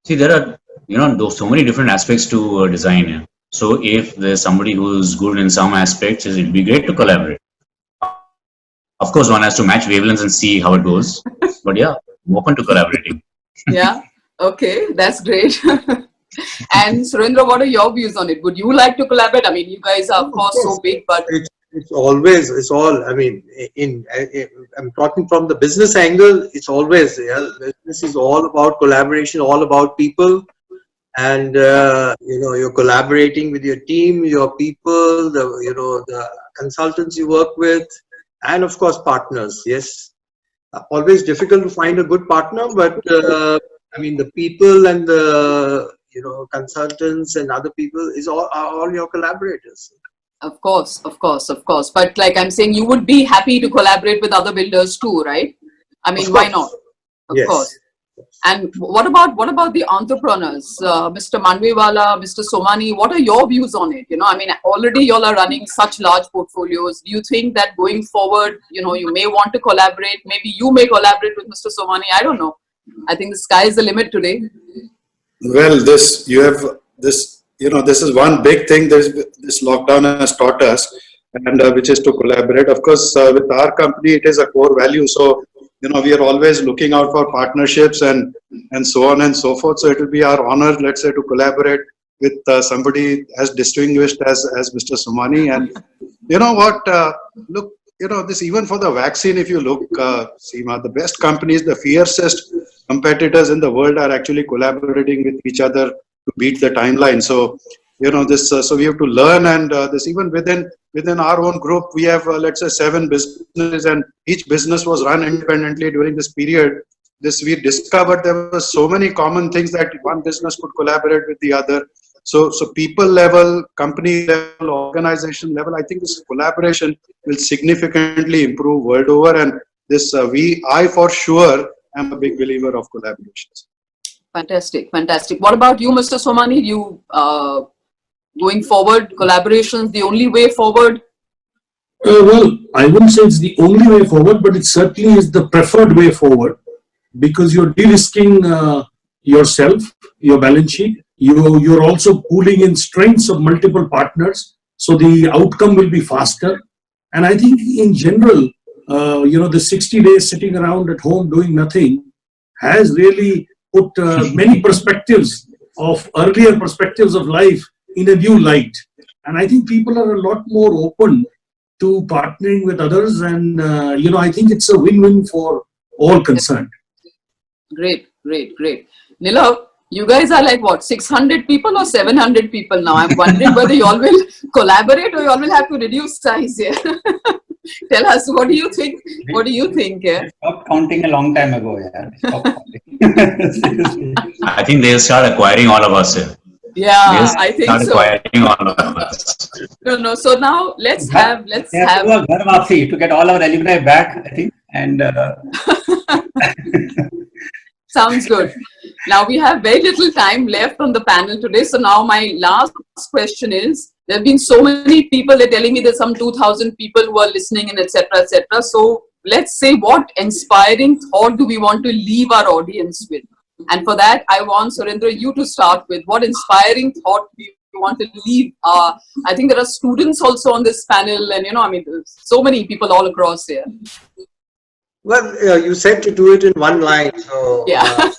See, there are, so many different aspects to design. So if there's somebody who's good in some aspects, it'd be great to collaborate. Of course, one has to match wavelengths and see how it goes. But yeah, I'm open to collaborating. Yeah. Okay, that's great. And Surendra, what are your views on it? Would you like to collaborate? I mean, you guys are of course so big, but it's all. I mean, I'm talking from the business angle. It's always business is all about collaboration, all about people, and you're collaborating with your team, your people, the consultants you work with, and of course partners. Yes, always difficult to find a good partner, but. I mean, the people and the consultants and other people are all your collaborators. Of course. But like I'm saying, you would be happy to collaborate with other builders too, right? I mean, why not? Of course. And what about the entrepreneurs, Mr. Manviwala, Mr. Somani? What are your views on it? I mean, already you all are running such large portfolios. Do you think that going forward, you may want to collaborate? Maybe you may collaborate with Mr. Somani. I don't know. I think the sky is the limit today. Well, this is one big thing this lockdown has taught us, and which is to collaborate. Of course, with our company, it is a core value. So, we are always looking out for partnerships and so on and so forth. So it will be our honor, let's say, to collaborate with somebody as distinguished as Mr. Somani. And you know what? Look, this even for the vaccine, if you look, Seema, the best companies, the fiercest competitors in the world are actually collaborating with each other to beat the timeline. So, so we have to learn, and this even within our own group, we have, let's say, 7 businesses, and each business was run independently during this period. We discovered there were so many common things that one business could collaborate with the other. So people level, company level, organization level, I think this collaboration will significantly improve world over. And I for sure am a big believer of collaborations. Fantastic, fantastic. What about you, Mr. Somani? You going forward, collaborations the only way forward? Well, I wouldn't say it's the only way forward, but it certainly is the preferred way forward, because you're de-risking yourself, your balance sheet. You're also pooling in strengths of multiple partners, so the outcome will be faster. And I think in general, the 60 days sitting around at home doing nothing has really put many perspectives of earlier perspectives of life in a new light. And I think people are a lot more open to partnering with others, and I think it's a win-win for all concerned. Great, great, great. Nilav, you guys are like what, 600 people or 700 people now? I'm wondering whether you all will collaborate or you all will have to reduce size here. Tell us, what do you think? What do you think? Yeah? Stopped counting a long time ago. Yeah. Stopped counting. Seriously. I think they'll start acquiring all of us. Yeah, I think start so. Acquiring all of us. No. So now let's have. To do a Ghar Wapsi to get all our alumni back, I think. And sounds good. Now we have very little time left on the panel today. So now my last question is, there have been so many people, they're telling me there's some 2,000 people who are listening and etc. etc. So let's say, what inspiring thought do we want to leave our audience with? And for that, I want Surendra, you to start with. What inspiring thought do you want to leave? I think there are students also on this panel, and there's so many people all across here. Well, you said to do it in one line, so yeah,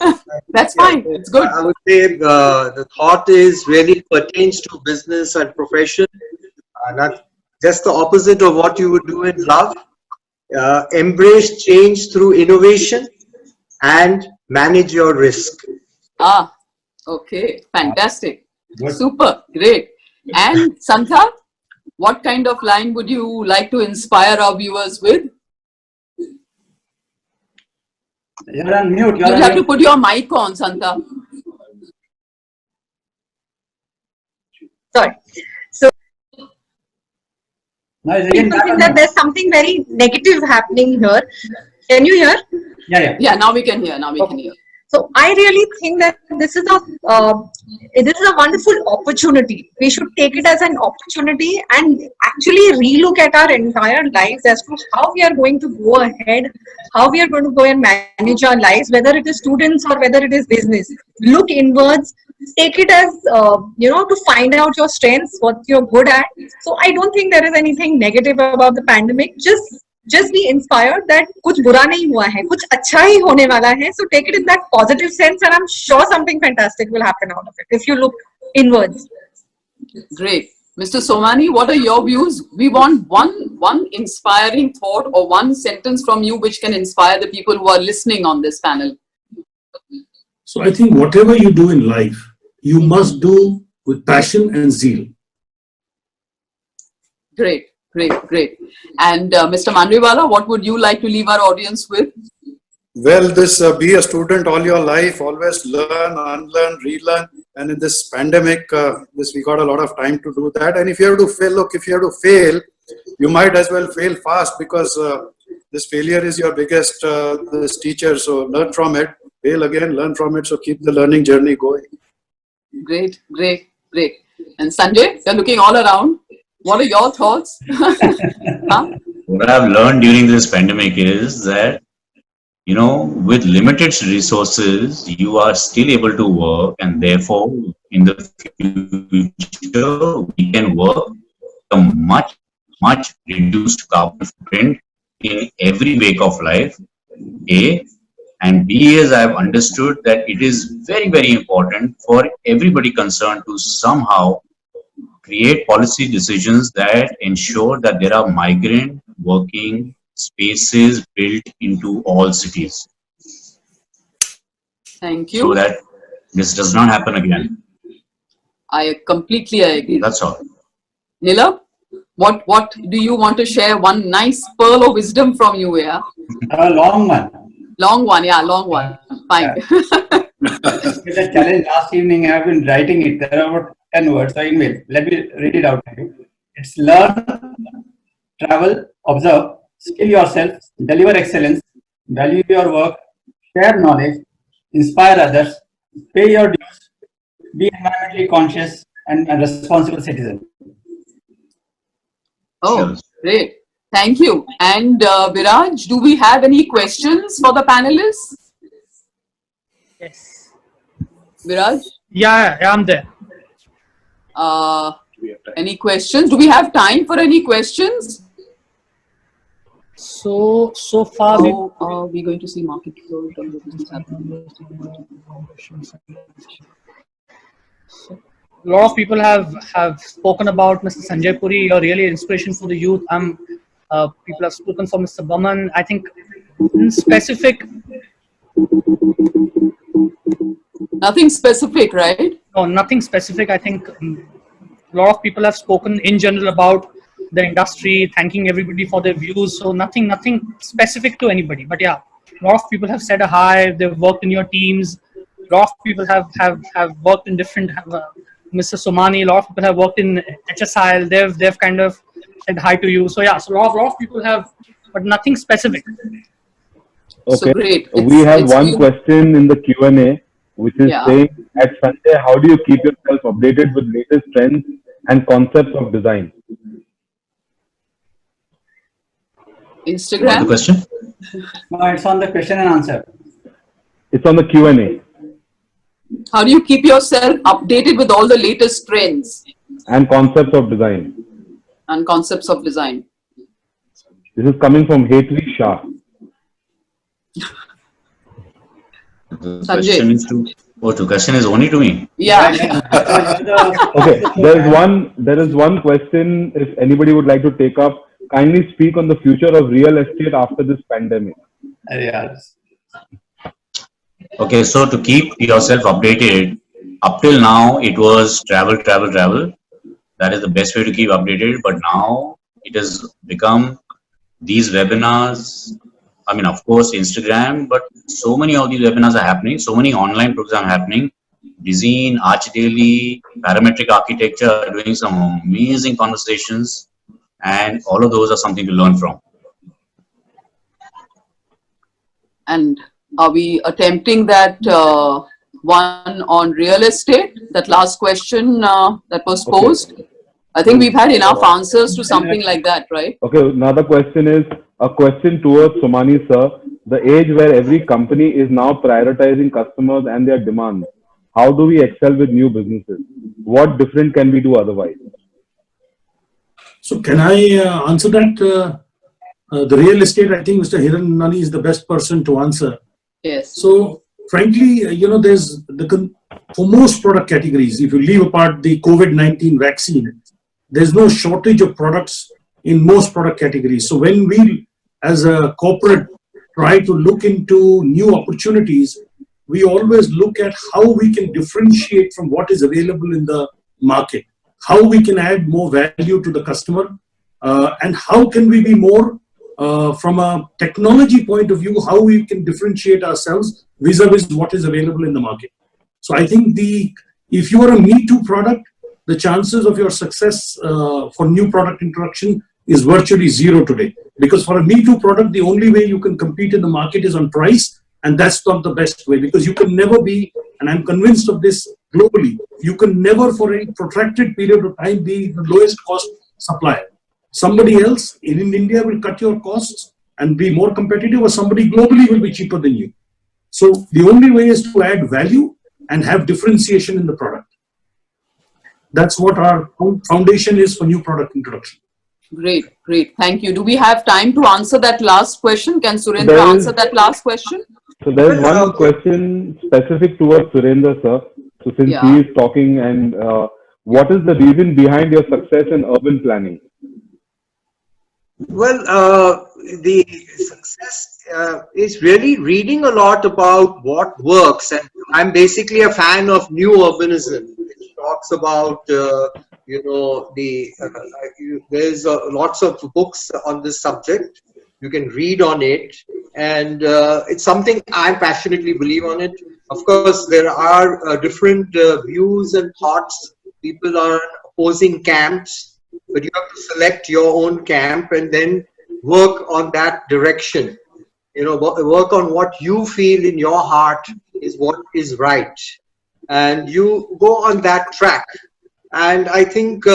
that's fine. It's good. I would say the thought is really pertains to business and profession, not just the opposite of what you would do in love. Embrace change through innovation and manage your risk. Okay, fantastic, super, great. And Santha, what kind of line would you like to inspire our viewers with? You're on mute. You'll have to put your mic on, Santha. Sorry. So No, people think that there's something very negative happening here. Can you hear? Yeah. Now we can hear. Now we can hear. So I really think that this is a wonderful opportunity. We should take it as an opportunity and actually relook at our entire lives as to how we are going to go ahead, how we are going to go and manage our lives, whether it is students or whether it is business. Look inwards, take it as, to find out your strengths, what you're good at. So I don't think there is anything negative about the pandemic. Just be inspired that कुछ बुरा नहीं हुआ है, कुछ अच्छा ही होने वाला है. So take it in that positive sense, and I'm sure something fantastic will happen out of it if you look inwards. Great. Mr. Somani, what are your views? We want one inspiring thought or one sentence from you which can inspire the people who are listening on this panel. So I think whatever you do in life, you must do with passion and zeal. Great. And Mr. Mandriwala, what would you like to leave our audience with? Well, be a student all your life, always learn, unlearn, relearn. And in this pandemic, we got a lot of time to do that. And if you have to fail, you might as well fail fast, because this failure is your biggest this teacher. So learn from it, fail again, learn from it. So keep the learning journey going. Great. And Sanjay, you're looking all around. What are your thoughts? What I've learned during this pandemic is that, with limited resources, you are still able to work, and therefore, in the future, we can work a much reduced carbon footprint in every wake of life. A, and B is, I have understood that it is very, very important for everybody concerned to somehow create policy decisions that ensure that there are migrant working spaces built into all cities. Thank you. So that this does not happen again. I completely agree. That's all. Nila, what do you want to share? One nice pearl of wisdom from you, yeah? A long one. Long one. Fine. The challenge last evening, I have been writing it. There are about 10 words. So anyway, let me read it out to you. It's learn, travel, observe, skill yourself, deliver excellence, value your work, share knowledge, inspire others, pay your dues, be environmentally conscious and a responsible citizen. Oh, Sure. great. Thank you. And Viraj, do we have any questions for the panelists? Yes. Viraj, Yeah, I'm there. any questions? Do we have time for any questions? So far we How are we going to see market growth and the business happening? a lot of people have spoken about Mr. Sanjay Puri. You're really an inspiration for the youth. People have spoken for Mr. Baman. I think in specific, Nothing specific, right? no, nothing specific. I think a lot of people have spoken in general about the industry, thanking everybody for their views. So nothing specific to anybody. But yeah, a lot of people have said a hi. They've worked in your teams. A lot of people have worked in different. Mr. Somani, a lot of people have worked in HSIL. They've kind of said hi to you. So yeah, so a lot of people have, but nothing specific. So great. We have It's one you. question in the Q&A, which is Yeah. saying, at Sanjay, how do you keep yourself updated with latest trends and concepts of design? What's the Instagram. question? No, it's on the question and answer. It's on the Q&A. How do you keep yourself updated with all the latest trends And concepts of design. and concepts of design? This is coming from Hetri Shah. The Sanjay. question is to, the question is only to me. Yeah. Okay, there is one question. If anybody would like to take up, kindly speak on the future of real estate after this pandemic. Yes. Okay, so to keep yourself updated, up till now it was travel. That is the best way to keep updated. But now it has become these webinars. I mean, of course, Instagram, but so many of these webinars are happening. So many online programs are happening. Design, Arch Daily, Parametric Architecture are doing some amazing conversations, and all of those are something to learn from. And are we attempting that one on real estate? That last question that was posed? I think we've had enough answers to something like that, right? Okay, another question is a question towards Somani sir. The age where every company is now prioritizing customers and their demands. How do we excel with new businesses? What different can we do otherwise? So can I answer that? The real estate, I think Mr. Hiran Nani is the best person to answer. Yes. So frankly, there's for most product categories, if you leave apart the COVID-19 vaccine, there's no shortage of products in most product categories. So when we, as a corporate, try to look into new opportunities, we always look at how we can differentiate from what is available in the market, how we can add more value to the customer, and how can we be more, from a technology point of view, how we can differentiate ourselves vis-a-vis what is available in the market. So I think if you are a Me Too product, the chances of your success for new product introduction is virtually zero today. Because for a Me Too product, the only way you can compete in the market is on price, and that's not the best way, because you can never be, and I'm convinced of this globally, you can never for a protracted period of time be the lowest cost supplier. Somebody else in India will cut your costs and be more competitive, or somebody globally will be cheaper than you. So the only way is to add value and have differentiation in the product. That's what our foundation is for new product introduction. Great. Thank you. Do we have time to answer that last question? Can Surendra answer that last question? So there is one question specific towards Surendra sir. So since he is talking, and what is the reason behind your success in urban planning? Well, the success is really reading a lot about what works, and I'm basically a fan of new urbanism, which talks about there's lots of books on this subject. You can read on it, and it's something I passionately believe on it. Of course, there are different views and thoughts. People are opposing camps, but you have to select your own camp and then work on that direction. Work on what you feel in your heart is what is right. and you go on that track. And I think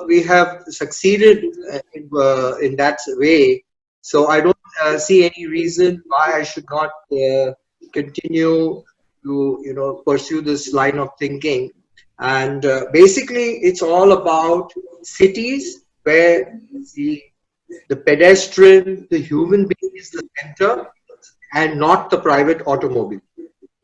we have succeeded in that way. So I don't see any reason why I should not continue to pursue this line of thinking. And basically, it's all about cities where the pedestrian, the human being is the center, and not the private automobile.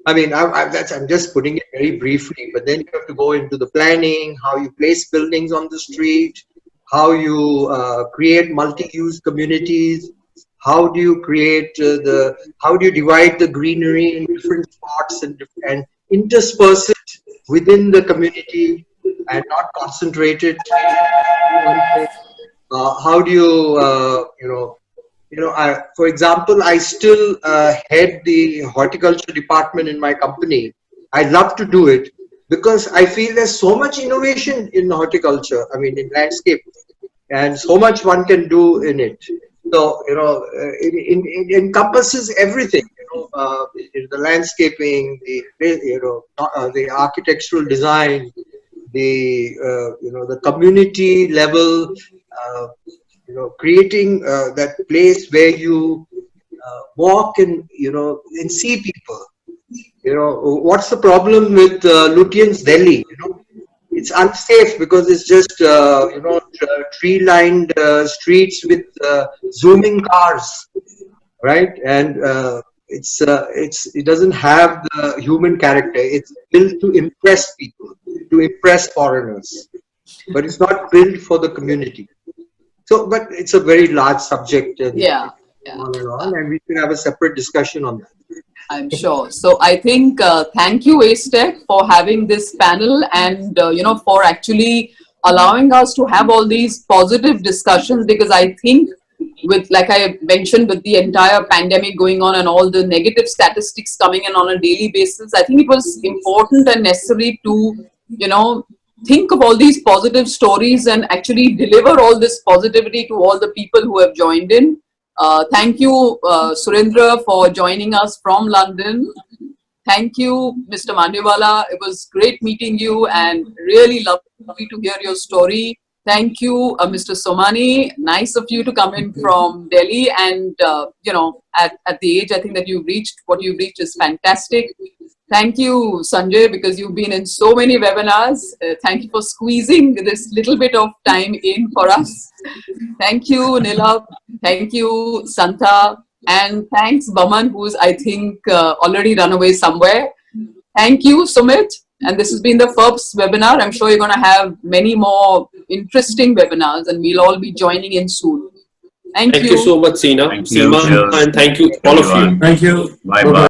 I mean, I'm just putting it very briefly, but then you have to go into the planning, how you place buildings on the street, how you create multi-use communities, how do you create how do you divide the greenery in different spots and intersperse it within the community and not concentrate it. How do you, for example, I still head the horticulture department in my company. I love to do it because I feel there's so much innovation in horticulture, I mean, in landscape, and so much one can do in it. So, it encompasses everything, the landscaping, the architectural design, the community level, creating that place where you walk and see people. What's the problem with Lutyens Delhi? It's unsafe because it's just tree-lined streets with zooming cars, right? And it doesn't have the human character. It's built to impress people, to impress foreigners, but it's not built for the community. So, but it's a very large subject. And and we should have a separate discussion on that. I'm sure. So I think thank you, ACETEC, for having this panel and for actually allowing us to have all these positive discussions, because I think with, like I mentioned, with the entire pandemic going on and all the negative statistics coming in on a daily basis, I think it was important and necessary to think of all these positive stories and actually deliver all this positivity to all the people who have joined in. Thank you, Surendra, for joining us from London. Thank you, Mr. Mandiwala. It was great meeting you and really lovely to hear your story. Thank you, Mr. Somani. Nice of you to come in from Delhi. And, at the age I think that you've reached, what you've reached is fantastic. Thank you, Sanjay, because you've been in so many webinars. Thank you for squeezing this little bit of time in for us. Thank you, Nilab. Thank you, Santa. And thanks, Baman, who's, I think, already run away somewhere. Thank you, Sumit. And this has been the FERPS webinar. I'm sure you're going to have many more interesting webinars, and we'll all be joining in soon. Thank you. Thank you so much, Seema, and thank you all of you. Thank you. Bye-bye.